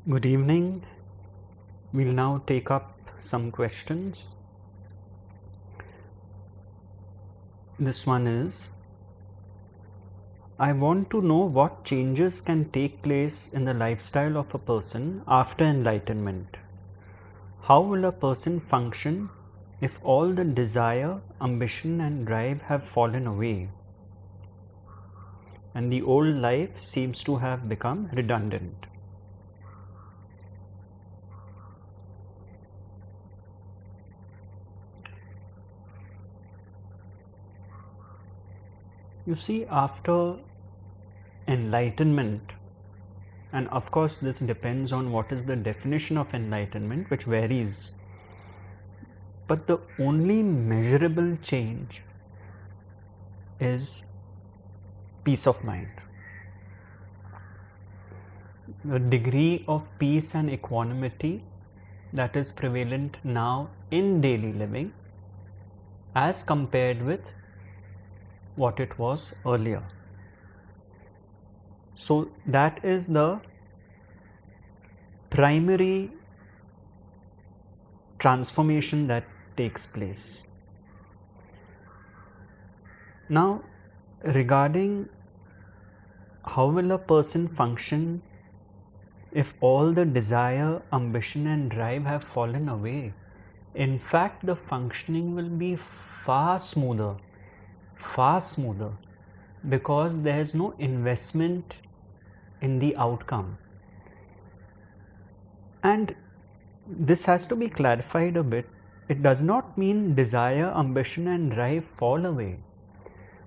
Good evening. We'll now take up some questions. This one is, I want to know what changes can take place in the lifestyle of a person after enlightenment. How will a person function if all the desire, ambition and drive have fallen away and the old life seems to have become redundant? You see, after enlightenment, and of course this depends on what is the definition of enlightenment, which varies, but the only measurable change is peace of mind. The degree of peace and equanimity that is prevalent now in daily living as compared with what it was earlier. So that is the primary transformation that takes place. Now, regarding how will a person function if all the desire, ambition and drive have fallen away, in fact the functioning will be far smoother, because there is no investment in the outcome. And this has to be clarified a bit. It does not mean desire, ambition and drive fall away.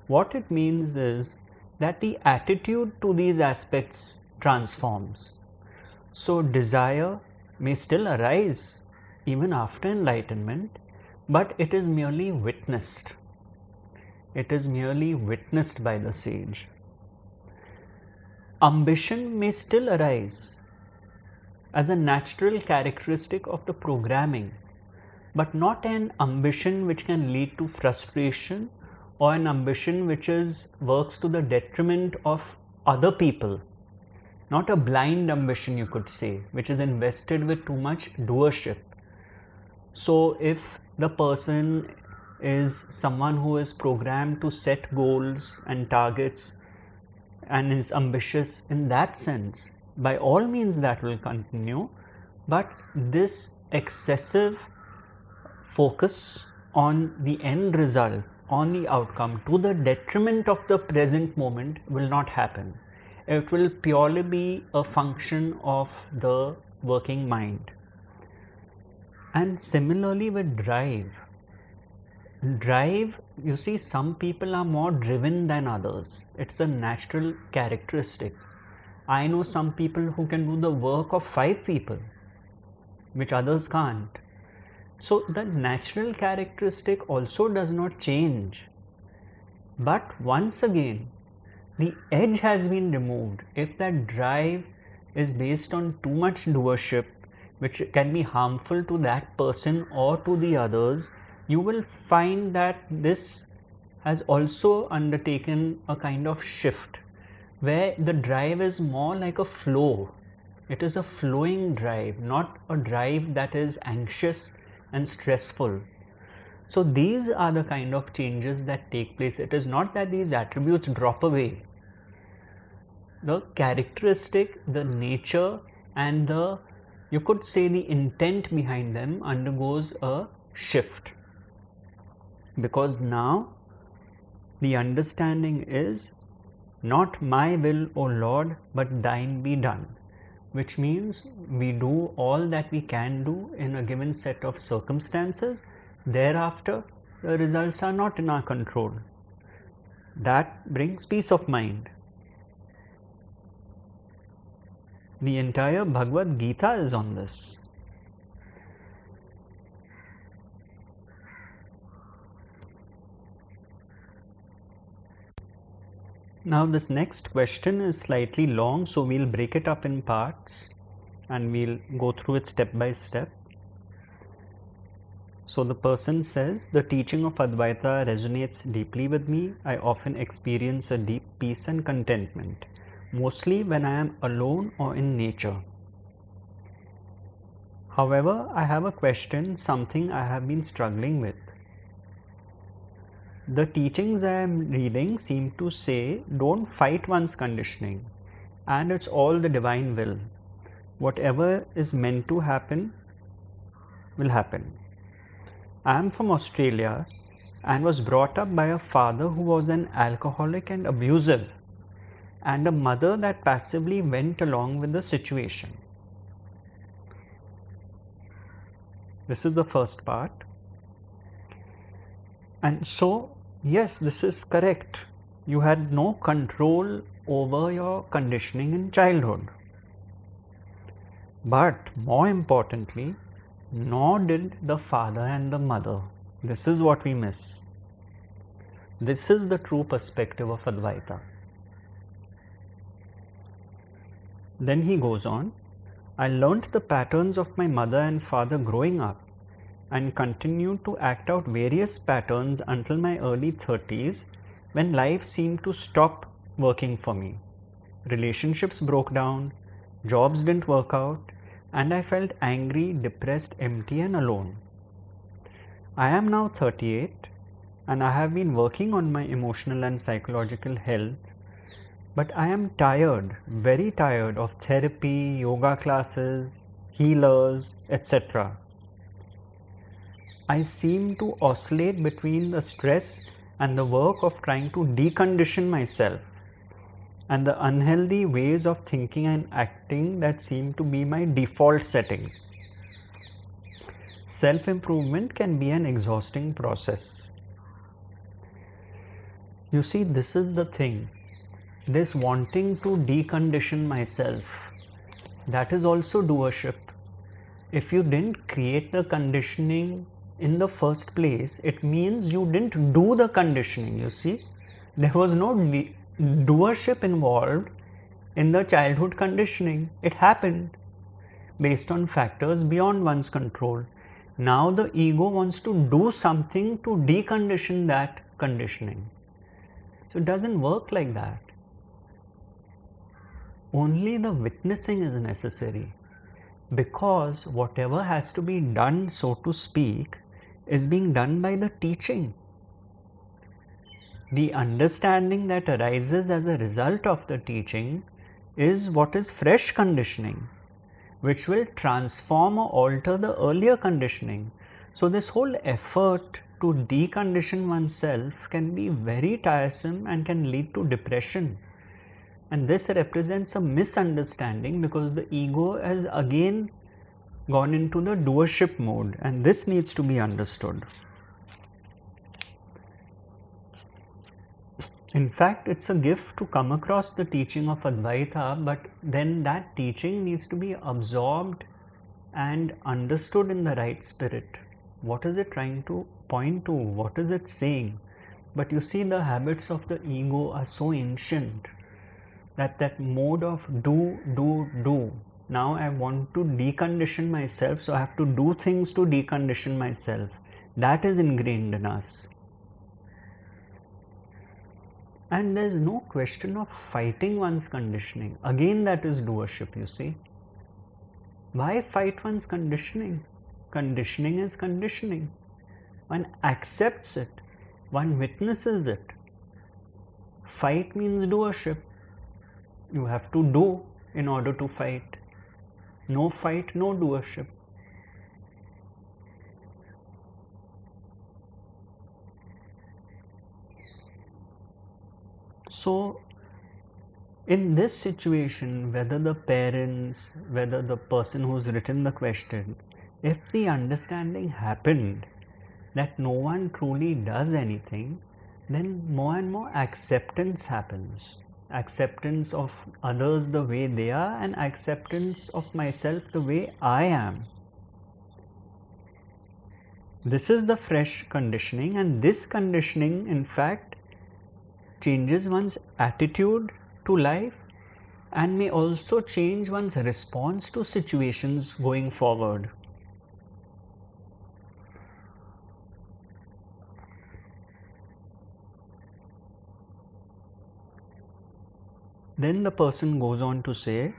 What it means is that the attitude to these aspects transforms. So desire may still arise even after enlightenment, but it is merely witnessed. It is merely witnessed by the sage. Ambition may still arise as a natural characteristic of the programming, but not an ambition which can lead to frustration or an ambition which works to the detriment of other people. Not a blind ambition, you could say, which is invested with too much doership. So if the person is someone who is programmed to set goals and targets and is ambitious in that sense, by all means that will continue, but this excessive focus on the end result, on the outcome, to the detriment of the present moment will not happen. It will purely be a function of the working mind. And similarly with drive, you see, some people are more driven than others. It's a natural characteristic. I know some people who can do the work of 5 people, which others can't. So the natural characteristic also does not change. But once again, the edge has been removed. If that drive is based on too much doership, which can be harmful to that person or to the others, you will find that this has also undertaken a kind of shift where the drive is more like a flow. It is a flowing drive, not a drive that is anxious and stressful. So these are the kind of changes that take place. It is not that these attributes drop away. The characteristic, the nature and you could say the intent behind them undergoes a shift. Because now the understanding is, not my will, O Lord, but thine be done, which means we do all that we can do in a given set of circumstances. Thereafter, the results are not in our control. That brings peace of mind. The entire Bhagavad Gita is on this. Now this next question is slightly long, so we'll break it up in parts and we'll go through it step by step. So the person says, the teaching of Advaita resonates deeply with me. I often experience a deep peace and contentment, mostly when I am alone or in nature. However, I have a question, something I have been struggling with. The teachings I am reading seem to say don't fight one's conditioning, and it's all the divine will. Whatever is meant to happen will happen. I am from Australia and was brought up by a father who was an alcoholic and abusive, and a mother that passively went along with the situation. This is the first part. And so, yes, this is correct. You had no control over your conditioning in childhood. But more importantly, nor did the father and the mother. This is what we miss. This is the true perspective of Advaita. Then he goes on, I learnt the patterns of my mother and father growing up and continued to act out various patterns until my early 30s when life seemed to stop working for me. Relationships broke down, jobs didn't work out, and I felt angry, depressed, empty and alone. I am now 38 and I have been working on my emotional and psychological health, but I am tired, very tired of therapy, yoga classes, healers, etc. I seem to oscillate between the stress and the work of trying to decondition myself and the unhealthy ways of thinking and acting that seem to be my default setting. Self-improvement can be an exhausting process. You see, this is the thing. This wanting to decondition myself, that is also doership. If you didn't create the conditioning in the first place, it means you didn't do the conditioning, you see. There was no doership involved in the childhood conditioning. It happened based on factors beyond one's control. Now the ego wants to do something to decondition that conditioning. So it doesn't work like that. Only the witnessing is necessary, because whatever has to be done, so to speak, is being done by the teaching. The understanding that arises as a result of the teaching is what is fresh conditioning, which will transform or alter the earlier conditioning. So this whole effort to decondition oneself can be very tiresome and can lead to depression. And this represents a misunderstanding because the ego has again gone into the doership mode, and this needs to be understood. In fact, it's a gift to come across the teaching of Advaita, but then that teaching needs to be absorbed and understood in the right spirit. What is it trying to point to? What is it saying? But you see, the habits of the ego are so ancient that mode of do. Now I want to decondition myself, so I have to do things to decondition myself. That is ingrained in us. And there is no question of fighting one's conditioning. Again, that is doership, you see. Why fight one's conditioning? Conditioning is conditioning. One accepts it. One witnesses it. Fight means doership. You have to do in order to fight. No fight, no doership. So, in this situation, whether the parents, whether the person who's written the question, if the understanding happened that no one truly does anything, then more and more acceptance happens. Acceptance of others the way they are and acceptance of myself the way I am. This is the fresh conditioning, and this conditioning in fact changes one's attitude to life and may also change one's response to situations going forward. Then the person goes on to say,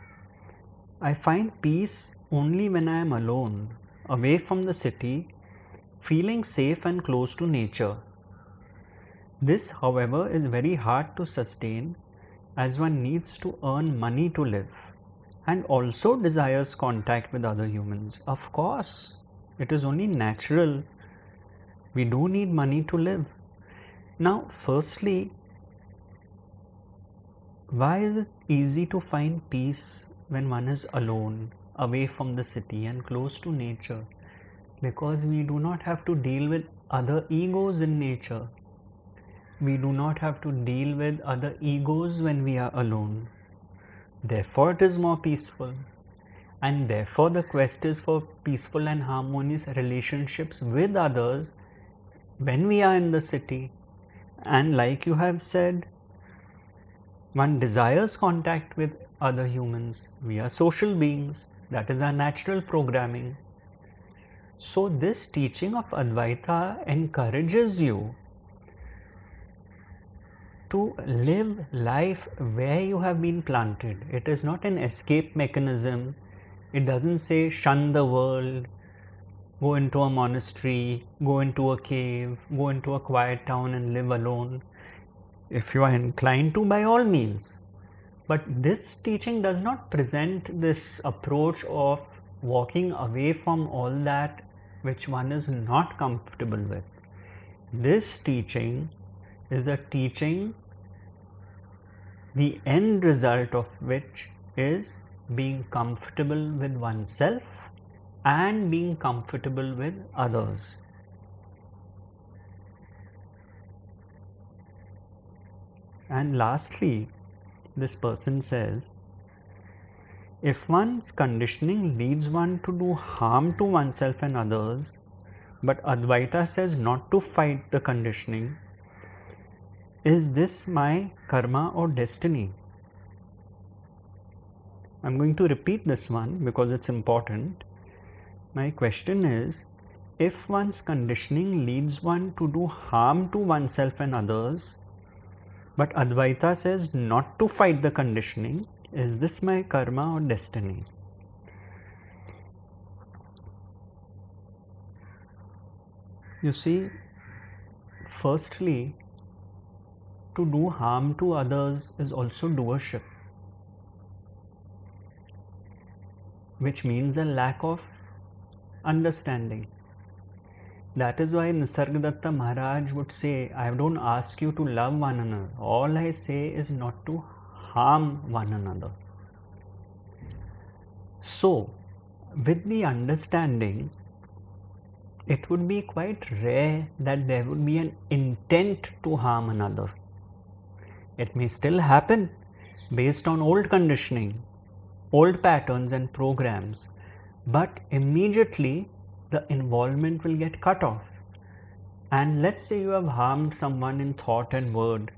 I find peace only when I am alone, away from the city, feeling safe and close to nature. This, however, is very hard to sustain as one needs to earn money to live and also desires contact with other humans. Of course, it is only natural. We do need money to live. Now, firstly, why is it easy to find peace when one is alone, away from the city and close to nature? Because we do not have to deal with other egos in nature. We do not have to deal with other egos when we are alone. Therefore, it is more peaceful. And therefore, the quest is for peaceful and harmonious relationships with others when we are in the city. And like you have said, one desires contact with other humans. We are social beings. That is our natural programming. So this teaching of Advaita encourages you to live life where you have been planted. It is not an escape mechanism. It doesn't say shun the world, go into a monastery, go into a cave, go into a quiet town and live alone. If you are inclined to, by all means. But this teaching does not present this approach of walking away from all that which one is not comfortable with. This teaching is a teaching, the end result of which is being comfortable with oneself and being comfortable with others. And lastly, this person says, if one's conditioning leads one to do harm to oneself and others, but Advaita says not to fight the conditioning, is this my karma or destiny? I'm going to repeat this one because it's important. My question is, if one's conditioning leads one to do harm to oneself and others, but Advaita says not to fight the conditioning, is this my karma or destiny? You see, firstly, to do harm to others is also doership, which means a lack of understanding. That is why Nisargadatta Maharaj would say, I don't ask you to love one another. All I say is not to harm one another. So, with the understanding, it would be quite rare that there would be an intent to harm another. It may still happen based on old conditioning, old patterns and programs, but immediately the involvement will get cut off. And let's say you have harmed someone in thought and word,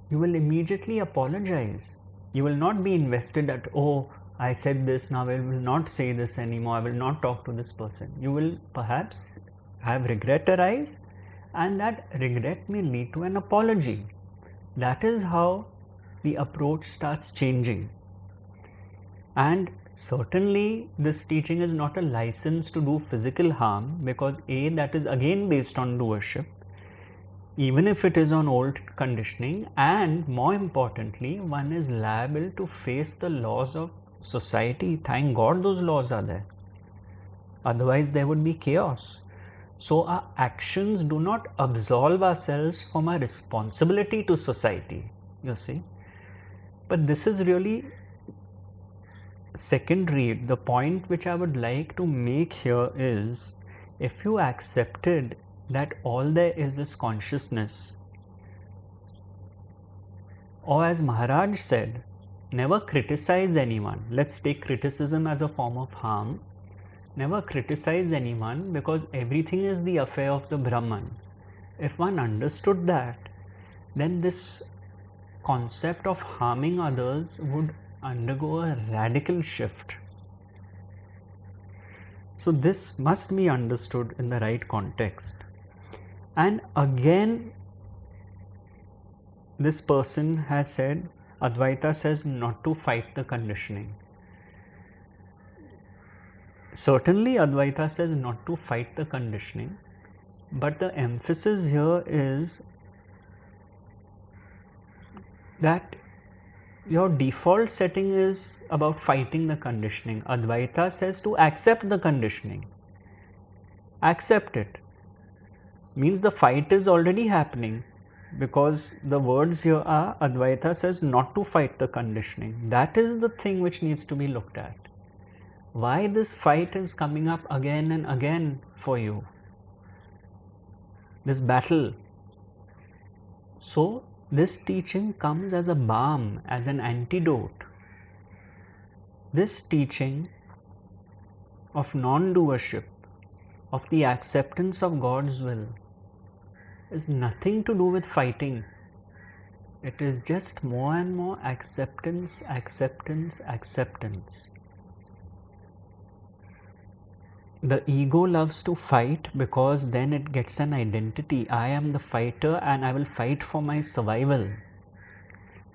you will immediately apologize. You will not be invested at, oh, I said this, now I will not say this anymore, I will not talk to this person. You will perhaps have regret arise, and that regret may lead to an apology. That is how the approach starts changing. And certainly this teaching is not a license to do physical harm, because A, that is again based on doership, even if it is on old conditioning, and more importantly, one is liable to face the laws of society. Thank God those laws are there. Otherwise there would be chaos. So our actions do not absolve ourselves from our responsibility to society, you see. But this is really secondary. The point which I would like to make here is, if you accepted that all there is consciousness, or as Maharaj said, never criticize anyone. Let's take criticism as a form of harm. Never criticize anyone, because everything is the affair of the Brahman. If one understood that, then this concept of harming others would undergo a radical shift. So this must be understood in the right context. And again, this person has said, Advaita says not to fight the conditioning. Certainly, Advaita says not to fight the conditioning, but the emphasis here is that your default setting is about fighting the conditioning. Advaita says to accept the conditioning. Accept it. Means the fight is already happening, because the words here are Advaita says not to fight the conditioning. That is the thing which needs to be looked at. Why this fight is coming up again and again for you? This battle. So, this teaching comes as a balm, as an antidote. This teaching of non-doership, of the acceptance of God's will, is nothing to do with fighting. It is just more and more acceptance, acceptance, acceptance. The ego loves to fight because then it gets an identity. I am the fighter and I will fight for my survival.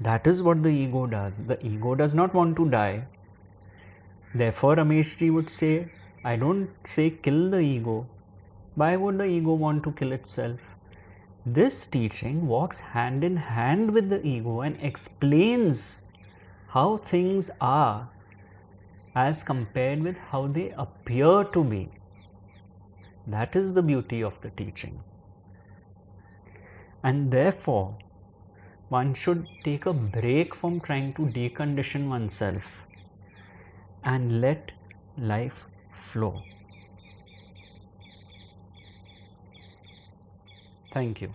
That is what the ego does. The ego does not want to die. Therefore, Rameshji would say, I don't say kill the ego. Why would the ego want to kill itself? This teaching walks hand in hand with the ego and explains how things are as compared with how they appear to be. That is the beauty of the teaching. And therefore, one should take a break from trying to decondition oneself and let life flow. Thank you.